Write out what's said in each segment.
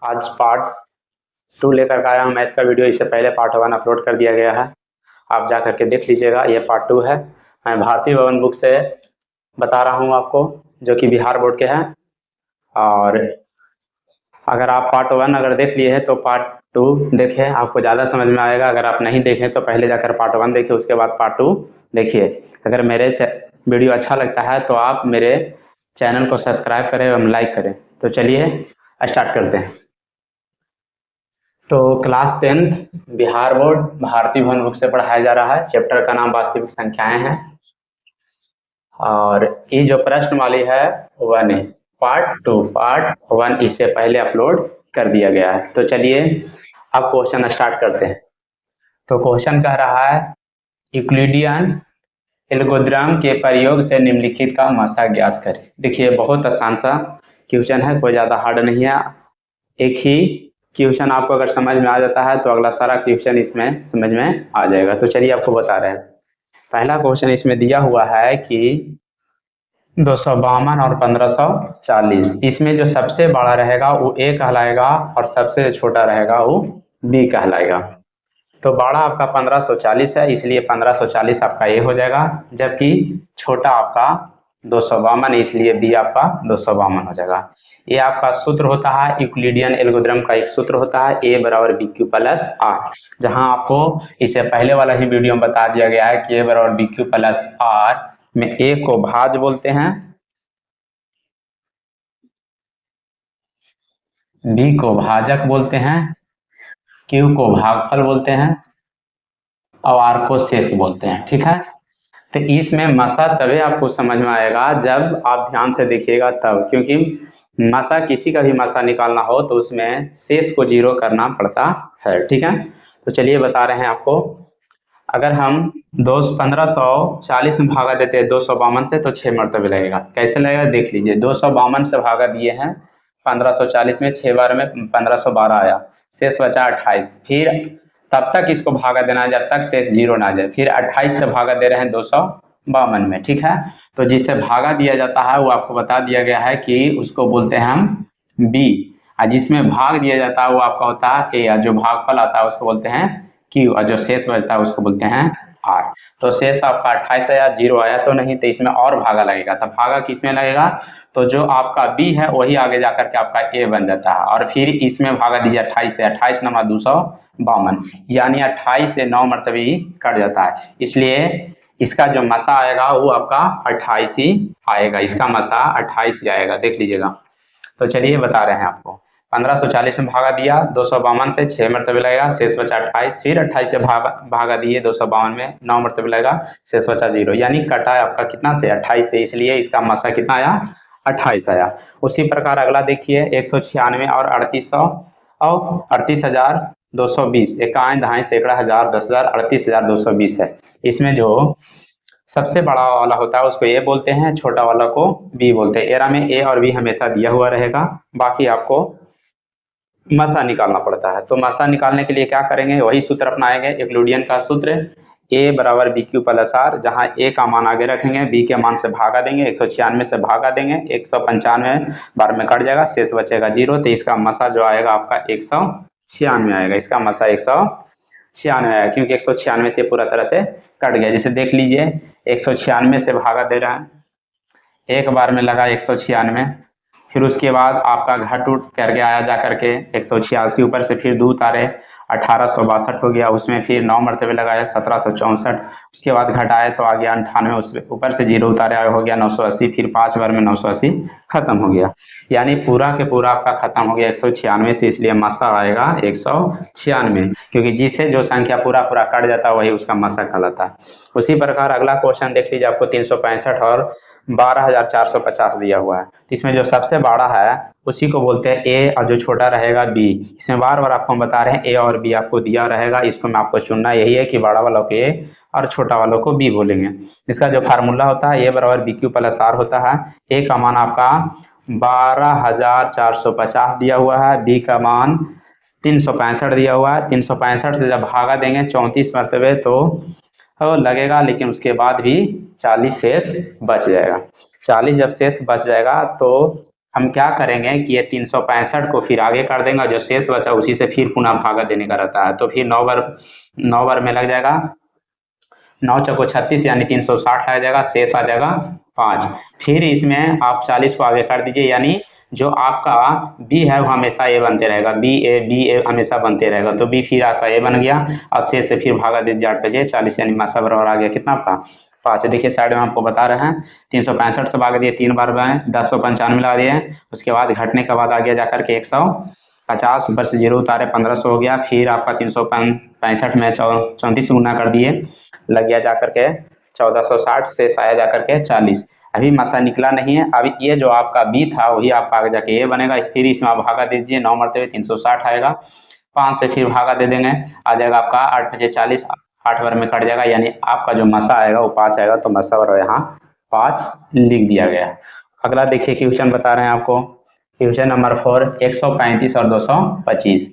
आज पार्ट 2 लेकर के आया हूँ मैथ का वीडियो। इससे पहले पार्ट 1 अपलोड कर दिया गया है, आप जा करके देख लीजिएगा। ये पार्ट 2 है। मैं भारती भवन बुक से बता रहा हूँ आपको, जो कि बिहार बोर्ड के हैं। और अगर आप पार्ट 1 अगर देख लिए हैं तो पार्ट 2 देखें, आपको ज़्यादा समझ में आएगा। अगर आप नहीं देखें तो पहले जाकर पार्ट 1 देखिए, उसके बाद पार्ट 2 देखिए। अगर मेरे वीडियो अच्छा लगता है तो आप मेरे चैनल को सब्सक्राइब करें एवं लाइक करें। तो चलिए स्टार्ट करते हैं। तो class 10th Bihar board Bharti भवन बुक से पढ़ाया जा रहा है। चैप्टर का नाम वास्तविक संख्याएं है। और ये जो प्रश्नमाली है 1 है, पार्ट 1 इससे पहले अपलोड कर दिया गया है। तो चलिए अब क्वेश्चन स्टार्ट करते हैं। तो क्वेश्चन कह रहा है यूक्लिडियन एल्गोरिथ्म के प्रयोग से निम्नलिखित का मसा ज्ञात करें। देखिए बहुत आसान सा क्वेश्चन है, कोई ज़्यादा हार्ड नहीं है। एक ही क्वेश्चन आपको अगर समझ में आ जाता है तो अगला सारा क्वेश्चन इसमें समझ में आ जाएगा। तो चलिए आपको बता रहे हैं। पहला क्वेश्चन इसमें दिया हुआ है कि 252 और 1540, इसमें जो सबसे बड़ा रहेगा वो ए कहलाएगा और सबसे छोटा रहेगा वो बी कहलाएगा। तो बड़ा आपका 1540 है, इसलिए 1540 आपका ए हो जाएगा, जबकि छोटा आपका 252, इसलिए बी आपका 252 हो जाएगा। ये आपका सूत्र होता है यूक्लिडियन एल्गोरिथ्म का, एक सूत्र होता है ए बराबर बी क्यू प्लस आर। जहां आपको इससे पहले वाला ही वीडियो में बता दिया गया है कि ए बराबर बी क्यू प्लस आर में ए को भाज बोलते हैं, बी को भाजक बोलते हैं, क्यू को भागफल बोलते हैं और आर को शेष बोलते हैं। ठीक है। तो इसमें मसा तभी आपको समझ में आएगा जब आप ध्यान से देखिएगा तब, क्योंकि मसा किसी का भी मसा निकालना हो तो उसमें शेष को 0 करना पड़ता है। ठीक है। तो चलिए बता रहे हैं आपको। अगर हम 1540 में भागा देते हैं 252 से तो 6 मरतबे लगेगा। कैसे लगेगा देख लीजिए। 252 से भागा दिए हैं 1540 में, 6 बार में 1512 आया, शेष बचा 28। फिर तब तक इसको भागा देना है जब तक शेष 0 ना आ जाए। फिर 28 से भागा दे रहे हैं 252 में। ठीक है। तो जिससे भागा दिया जाता है वो आपको बता दिया गया है कि उसको बोलते हैं हम बी, और जिसमें भाग दिया जाता है वो आपका होता है ए, जो भागफल आता है उसको बोलते हैं क्यू, और जो शेष बचता है उसको बोलते हैं आर। तो शेष आपका 28 आया, 0 आया तो नहीं, तो इसमें और भागा लगेगा। तब भागा किसमें लगेगा, तो जो आपका बी है वही आगे जाकर के आपका ए बन जाता है। और फिर इसमें भागा दीजिए 28 से, 28 नंबर 252, यानी 28 से 9 मरतबे ही कट जाता है। इसलिए इसका जो मसा आएगा वो आपका 28 ही आएगा, इसका मसा 28 ही आएगा। देख लीजिएगा। तो चलिए बता रहे हैं आपको। 1540 में भागा दिया 252 से, 6 मरतबे लगेगा, शेष बचा 28। फिर 28 से भागा दिए 252 में, 9 मरतबे लगेगा, शेष बचा 0, यानी कटा आपका कितना से 28 से, इसलिए इसका मसा कितना आया 28 आया। उसी प्रकार अगला देखिए 196 और 3800 और 38,220, इकाई दहाई सैकड़ा हजार 10,000 38,220 है। इसमें जो सबसे बड़ा वाला होता है उसको ए बोलते हैं, छोटा वाला को बी बोलते हैं। एरा में ए और बी हमेशा दिया हुआ रहेगा, बाकी आपको मसा निकालना पड़ता है। तो मसा निकालने के लिए क्या करेंगे, वही सूत्र अपनाएंगे, यूक्लिडियन का सूत्र ए बराबर बी क्यू प्लस आर, जहाँ ए का मान आगे रखेंगे, बी के मान से भागा देंगे, 196 से भागा देंगे, 195 बार में कट जाएगा, शेष बचेगा 0। तो इसका मसा जो आएगा आपका 196 आएगा, इसका मसा 196 आएगा, क्योंकि 196 से पूरा तरह से कट गया। जैसे देख लीजिए 196 से भागा दे रहा है, एक बार में लगा 196, फिर उसके बाद आपका घट उठ करके आया जा करके 186, ऊपर से फिर 2 उतारे 1862 हो गया, उसमें फिर 9 मरतबे लगाया 1764, उसके बाद घटाए तो आ गया 98, उस ऊपर से 0 उतारे हो गया 980, फिर 5 बार में 980 खत्म हो गया, यानी पूरा के पूरा आपका खत्म हो गया 196 से, इसलिए मसा आएगा 196, क्योंकि जिससे जो संख्या पूरा पूरा कट जाता है वही उसका मसा कहलाता है। उसी प्रकार अगला क्वेश्चन देख लीजिए, आपको 365 और 12,450 दिया हुआ है। इसमें जो सबसे बड़ा है उसी को बोलते हैं ए, और जो छोटा रहेगा बी। इसमें बार बार आपको हम बता रहे हैं ए और बी आपको दिया रहेगा, इसको मैं आपको चुनना यही है कि बड़ा वालों को ए और छोटा वालों को बी बोलेंगे। इसका जो फार्मूला होता है ए बराबर बी क्यू प्लस आर होता है। ए का मान आपका 12,450 दिया हुआ है, बी का मान 365 दिया हुआ है। 365 से जब भागा देंगे 34 मरतबे तो लगेगा, लेकिन उसके बाद भी 40 शेष बच जाएगा। 40 जब शेष बच जाएगा तो हम क्या करेंगे कि ये 365 को फिर आगे कर देंगे, जो शेष बचा उसी से फिर पुनः भागा देने का रहता है। तो फिर 9 बार में लग जाएगा, 9 चौको 36 यानी 360 लग जाएगा, शेष आ जाएगा 5। फिर इसमें आप 40 को आगे कर दीजिए, यानी जो आपका बी है वो हमेशा ए बनते रहेगा, बी ए हमेशा बनते रहेगा। तो बी फिर आपका ए बन गया और शेष से फिर भागा दीजिए 8 × 40 यानी मासा बराबर आ गया कितना आपका 5। देखिए साइड में आपको बता रहे हैं 365 से भाग दिए 3 बार में 1095 लगा दिए, उसके बाद घटने के बाद आ गया जाकर के 150, ऊपर से 0 उतारे 1500 हो गया। फिर आपका 365 में 34 गुना कर दिए, लग गया जाकर के 1460 से आया जाकर के 40। अभी मसा निकला नहीं है। अभी ये जो आपका बी था वही आपका आगे जाके ये बनेगा। फिर इसमें आप भागा दीजिए, 9 मरतबे 360 आएगा, 5 से फिर भागा दे देंगे, आ जाएगा आपका 8 × 5 = 40, 8 बार में कट जाएगा, यानी आपका जो मसा आएगा वो 5 आएगा। तो मसा और यहाँ 5 लिख दिया गया है। अगला देखिए क्वेश्चन बता रहे हैं आपको, क्वेश्चन नंबर 4, 135 और 225।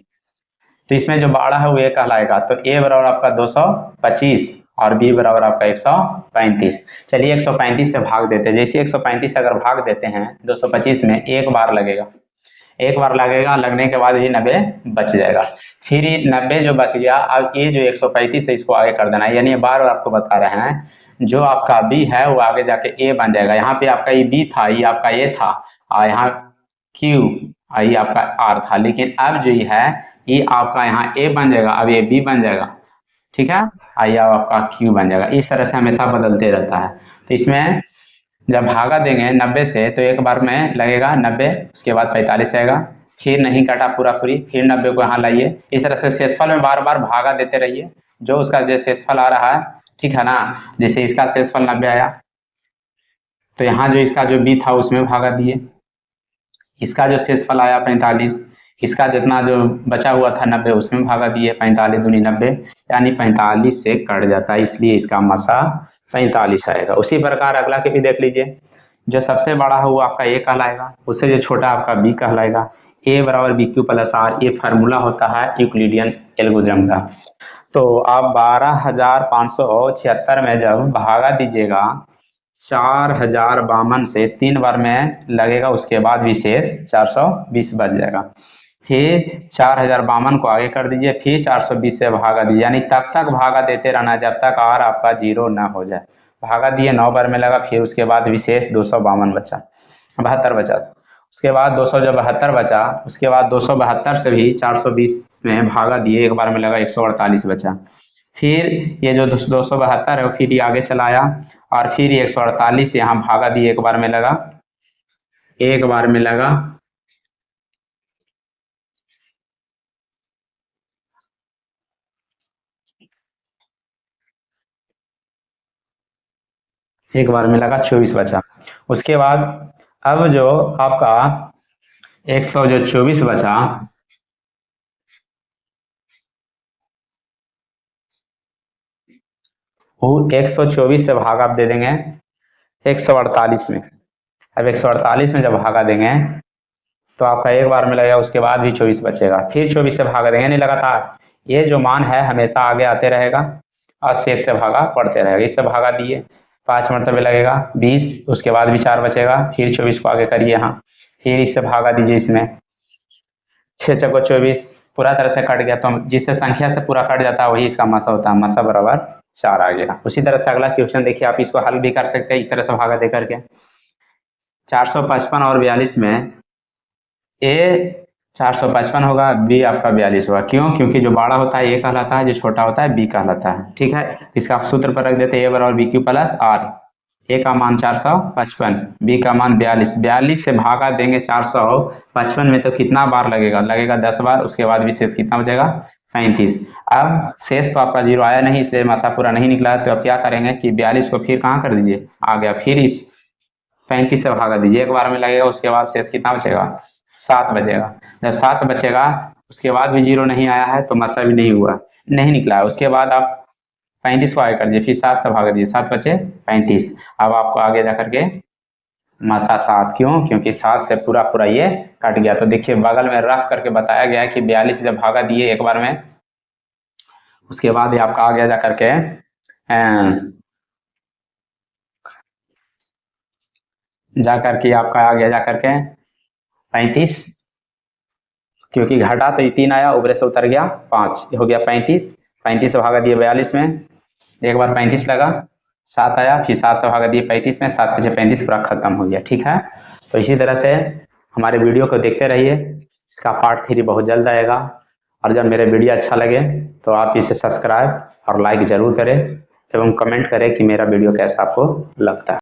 तो इसमें जो बाड़ा है वो ए कहलाएगा। तो ए बराबर आपका 225 और बी बराबर आपका 135। चलिए 135 से भाग देते हैं। जैसे 135 से अगर भाग देते हैं 225 में, एक बार लगेगा, एक बार लगेगा, लगने के बाद ये 90 बच जाएगा। फिर ये 90 जो बच गया, अब ये जो 135 है इसको आगे कर देना है, यानी बार बार आपको बता रहे हैं जो आपका बी है वो आगे जाके ए बन जाएगा। यहाँ पे आपका ये बी था, ये आपका ए था, और यहाँ क्यू, ये आपका आर था। लेकिन अब जो ये है ये आपका यहाँ ए बन जाएगा, अब ये बी बन जाएगा, ठीक है, आई अब आपका क्यू बन जाएगा। इस तरह से हमेशा बदलते रहता है। तो इसमें जब भागा देंगे 90 से तो एक बार में लगेगा 90, उसके बाद 45 आएगा, फिर नहीं कटा पूरा पूरी, फिर 90 को यहाँ लाइए। इस तरह से शेषफल में बार बार भागा देते रहिए, जो उसका जो शेषफल आ रहा है, ठीक है ना। जैसे इसका शेषफल 90 आया तो यहाँ जो इसका जो बी था उसमें भागा दिए, इसका जो शेषफल आया 45, इसका जितना जो बचा हुआ था 90 उसमें भागा दिए, 45 दूनी 90 यानी 45 से कट जाता है, इसलिए इसका मसा 45 आएगा। उसी प्रकार अगला के भी देख लीजिए, जो सबसे बड़ा है वो आपका ए कहलाएगा, उससे जो छोटा आपका बी कहलाएगा। ए बराबर बी क्यू प्लस आर, ये फार्मूला होता है यूक्लिडियन एल्गोरिथम का। तो आप 12,576 में जब भागा दीजिएगा 4052 से 3 बार में लगेगा, उसके बाद विशेष 420 बच जाएगा। फिर 4052 को आगे कर दीजिए, फिर 420 से भागा दीजिए, यानी तब तक भागा देते रहना जब तक आर आपका 0 ना हो जाए। भागा दिए 9 बार में लगा, फिर उसके बाद विशेष 252 बचा, 72 बचा। उसके बाद 272 बचा, उसके बाद 272 से भी 420 में भागा दिए, एक बार में लगा 148 बचा। फिर ये जो 272 है वो फिर ये आगे चलाया, और फिर ये 148 यहाँ भागा दिए, एक बार में लगा, एक बार में लगा, एक बार में लगा 24 बचा। उसके बाद अब जो आपका 124 बचा, वो 124 से भाग आप दे देंगे 148 में। अब 148 में जब भागा देंगे तो आपका एक बार में लगेगा, उसके बाद भी 24 बचेगा, फिर 24 से भागा देंगे, नहीं लगातार ये जो मान है हमेशा आगे आते रहेगा और शेष से भागा पड़ते रहेगा। इससे भागा दिए 5 मरतबे लगेगा 20, उसके बाद भी 4 बचेगा, फिर 24 को आगे करिए यहाँ, फिर इससे भागा दीजिए, इसमें 6 चौको 24 पूरा तरह से कट गया। तो जिससे संख्या से पूरा कट जाता है वही इसका मसा होता है, मसा बराबर 4 आ गया। उसी तरह से अगला क्वेश्चन देखिए, आप इसको हल भी कर सकते हैं इस तरह से भागा दे करके। 455 और 42 में ए 455 होगा, बी आपका 42 होगा। क्यों? क्योंकि जो बड़ा होता है ए कहलाता है, जो छोटा होता है बी कहलाता है, ठीक है। इसका आप सूत्र पर रख देते हैं, ए बराबर बी क्यू प्लस आर। ए का मान 455, बी का मान 42, 42 से भागा देंगे 455 में तो कितना बार लगेगा, लगेगा 10 बार, उसके बाद विशेष कितना बचेगा 35। अब शेष तो आपका 0 आया नहीं, इसलिए मसा पूरा नहीं निकला। तो अब क्या करेंगे कि 42 को फिर कहाँ कर दीजिए, आ गया, फिर इस 35 से भागा दीजिए, एक बार में लगेगा, उसके बाद शेष कितना बचेगा 7 बचेगा। जब 7 बचेगा उसके बाद भी 0 नहीं आया है तो मसा भी नहीं हुआ, नहीं निकला है। उसके बाद आप 35 को आगे कर दीजिए, फिर 7 से भाग दीजिए, 7 बचे 35। अब आपको आगे जा करके मसा 7, क्यों? क्योंकि 7 से पूरा पूरा ये कट गया। तो देखिए बगल में रफ करके बताया गया है कि 42 जब भागा दिए एक बार में, उसके बाद ये आपका आगे जा करके जा करके आपका आगे जा करके 35, क्योंकि घटा तो 3 आया, ऊपर से उतर गया 5, ये हो गया 35। 35 से भागा दिए 42 में, एक बार 35 लगा, 7 आया, फिर 7 से भागा दिए 35 में, 7 5 35, पूरा खत्म हो गया। ठीक है, तो इसी तरह से हमारे वीडियो को देखते रहिए, इसका पार्ट 3 बहुत जल्द आएगा। और जब मेरे वीडियो अच्छा लगे तो आप इसे सब्सक्राइब और लाइक ज़रूर करें एवं कमेंट करें कि मेरा वीडियो कैसा आपको लगता है।